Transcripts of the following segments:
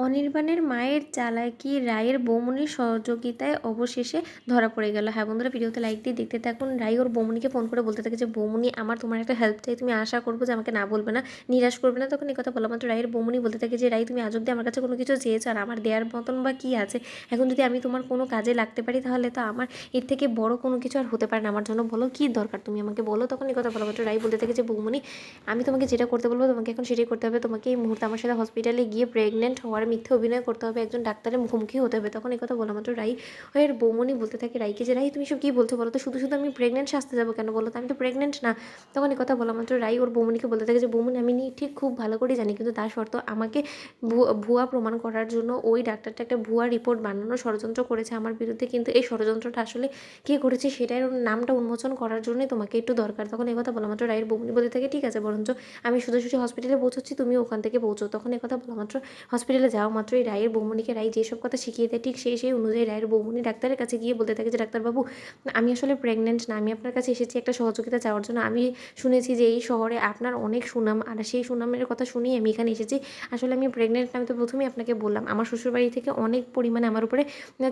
অনির্বাণের মায়ের চালাকি রায়ের বৌমনির সহযোগিতায় অবশেষে ধরা পড়ে গেল। হ্যাঁ বন্ধুরা, ভিডিওতে লাইক দিয়ে দেখতে থাকুন। রাই ওর বৌমনিকে ফোন করে বলতে থাকে যে বৌমনি আমার তোমার একটা হেল্প চাই, তুমি আশা করবো যে আমাকে না বলবে না, নিরাশ করবে না। তখন এই কথা বলা মাত্র রায়ের বৌমনি বলতে থাকে যে রাই, তুমি আজ অব্দি আমার কাছে কোনো কিছু চেয়েছো আর আমার দেওয়ার মতন বা কী আছে? এখন যদি আমি তোমার কোনো কাজে লাগতে পারি তাহলে তো আমার এর থেকে বড় কোনো কিছু আর হতে পারে না আমার জন্য। বলো কী দরকার, তুমি আমাকে বলো। তখন এই কথা বলা মাত্র রাই বলতে থাকে যে বৌমনি, আমি তোমাকে যেটা করতে বলবো তোমাকে এখন সেটাই করতে হবে। তোমাকে এই মুহূর্তে আমার সাথে হসপিটালে গিয়ে প্রেগনেন্ট হওয়ার মিথ্যে অভিনয় করতে হবে, একজন ডাক্তারের মুখোমুখি হতে হবে। তখন এই কথা বলা মাত্র রাই এর বৌমনি বলতে থাকে রাইকে যে রাই, তুমি সব কী বলছো বলো তো? শুধু শুধু আমি প্রেগনেন্ট সাজতে যাবো কেন বলো তো? আমি তো প্রেগনেন্ট না। তখন এই কথা বলা মাত্র রাই ওর বৌমনিকে বলতে থাকে যে বৌমনি, আমি ঠিক খুব ভালো করে জানি, কিন্তু তার শর্ত আমাকে ভুয়া প্রমাণ করার জন্য ওই ডাক্তারটা একটা ভুয়া রিপোর্ট বানানোর ষড়যন্ত্র করেছে আমার বিরুদ্ধে, কিন্তু এই ষড়যন্ত্রটা আসলে কে করেছে সেটার নামটা উন্মোচন করার জন্যই তোমাকে একটু দরকার। তখন এই কথা বলা মাত্র রায়ের বৌমনি বলতে থাকে ঠিক আছে, বরঞ্চ আমি সোজাসুজি হসপিটালে পৌঁছচ্ছি, তুমি ওখান থেকে পৌঁছো। তখন এই কথা বলা মাত্র হসপিটালে যাওয়া মাত্রই রায়ের বৌমনিকে রাই যেসব কথা শিখিয়ে দেয় ঠিক সেই অনুযায়ী রায়ের বৌমনি ডাক্তারের কাছে গিয়ে বলতে থাকে যে ডাক্তারবাবু, আমি আসলে প্রেগনেন্ট না, আমি আপনার কাছে এসেছি একটা সহযোগিতা চাওয়ার জন্য। আমি শুনেছি যে এই শহরে আপনার অনেক সুনাম, আর সেই সুনামের কথা শুনেই আমি এখানে এসেছি। আসলে আমি প্রেগনেন্ট না, আমি তো প্রথমেই আপনাকে বললাম আমার শ্বশুরবাড়ি থেকে অনেক পরিমাণে আমার উপরে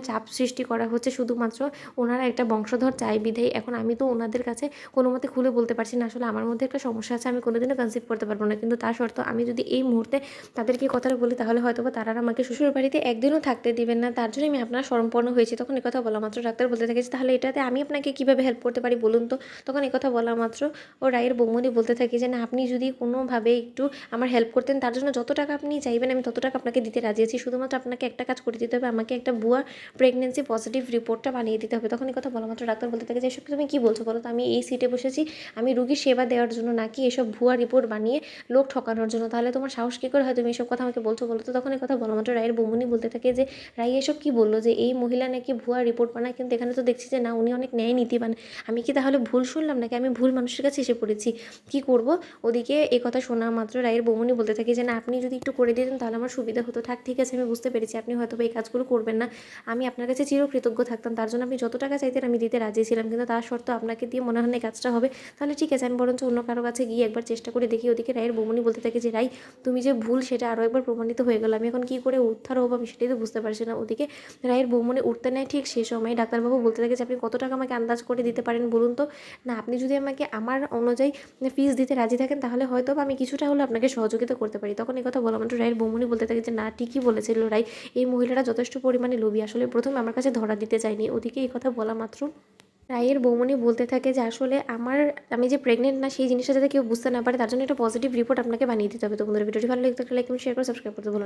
চাপ সৃষ্টি করা হচ্ছে, শুধুমাত্র ওনারা একটা বংশধর চাই বিধায় এখন আমি তো ওনাদের কাছে কোনো মতে খুলে বলতে পারছি না আসলে আমার মধ্যে একটা সমস্যা আছে, আমি কোনোদিনও কনসিভ করতে পারবো না। কিন্তু তার শর্ত আমি যদি এই মুহূর্তে তাদেরকে কথাটা বলি তাহলে হয়তো বা তারা আমাকে শ্বশুরবাড়িতে একদিনও থাকতে দিবেন না, তার জন্য আমি আপনার শরণাপন্ন হয়েছি। তখন কথা বলা মাত্র ডাক্তার বলতে থাকে তাহলে এটাতে আমি আপনাকে কীভাবে হেল্প করতে পারি বলুন তো? তখন কথা বলা মাত্র ও রায়ের বৌমনি বলতে থাকে যে না, আপনি যদি কোনোভাবে একটু আমার হেল্প করতেন, তার জন্য যত টাকা আপনি চাইবেন আমি তত টাকা আপনাকে দিতে রাজি আছি। শুধুমাত্র আপনাকে একটা কাজ করে দিতে হবে, আমাকে একটা ভুয়া প্রেগনেন্সি পজিটিভ রিপোর্টটা বানিয়ে দিতে হবে। তখন কথা বলা মাত্র ডাক্তার বলতে থাকে যে এসব তুমি কী বলছো বলো তো? আমি এই সিটে বসেছি আমি রুগীর সেবা দেওয়ার জন্য, নাকি এসব ভুয়া রিপোর্ট বানিয়ে লোক ঠকানোর জন্য? তাহলে তোমার সাহস কী করে হয় তুমি এসব কথা আমাকে বলছো বলো তো? তখন কথা বলা মাত্র রায়ের বৌমনি বলতে থাকে যে রাই এসব কী বললো যে এই মহিলা নাকি ভুয়া রিপোর্ট বানায়, কিন্তু এখানে তো দেখছি যে না, উনি অনেক ন্যায় নীতিবান। আমি কি তাহলে ভুল শুনলাম নাকি আমি ভুল মানুষের কাছে এসে পড়েছি? কী করব? ওদিকে এই কথা শোনা মাত্র রায়ের বৌমনি বলতে থাকে যে না, আপনি যদি একটু করে দিতেন তাহলে আমার সুবিধা হতো। থাক ঠিক আছে, আমি বুঝতে পেরেছি আপনি হয়তো এই কাজগুলো করবেন না, আমি আপনার কাছে চিরকৃতজ্ঞ থাকতাম, তার জন্য আপনি যত টাকা চাইতেন আমি দিতে রাজি ছিলাম, কিন্তু তার শর্ত আপনাকে দিয়ে মনে হয় না এই কাজটা হবে। তাহলে ঠিক আছে, আমি বরঞ্চ অন্য কারো কাছে গিয়ে একবার চেষ্টা করে দেখি। ওদিকে রায়ের বৌমনি বলতে থাকে যে রাই, তুমি যে ভুল সেটা আরও একবার প্রমাণিত হয়ে গেল, আমি এখন কী করে উদ্ধার হবো আমি সেটাই তো বুঝতে পারছি না। ওদিকে রায়ের বৌমনি উঠতে নেয় ঠিক সেই সময় ডাক্তারবাবু বলতে থাকে যে আপনি কত টাকা আমাকে আন্দাজ করে দিতে পারেন বলুন তো? না, আপনি যদি আমাকে আমার অনুযায়ী ফিস দিতে রাজি থাকেন তাহলে হয়তো আমি কিছুটা হলেও আপনাকে সহযোগিতা করতে পারি। তখন এই কথা বলা মাত্র রায়ের বৌমনি বলতে থাকে যে না, ঠিকই বলেছিল রাই, এই মহিলাটা যথেষ্ট পরিমাণে লোভী, আসলে প্রথমে আমার কাছে ধরা দিতে চায়নি। ওদিকে এই কথা বলা মাত্র রায়ের বৌমনি বলতে থাকে যে আসলে আমি যে প্রেগনেন্ট না সেই জিনিসটা যাতে কেউ বুঝতে না পারে তার জন্য একটা পজিটিভ রিপোর্ট আপনাকে বানিয়ে দিতে হবে। তো বন্ধুরা, ভিডিওটি ভালো লাগলে একটা লাইক এবং শেয়ার করে সাবস্ক্রাইব করতে ভুলো না।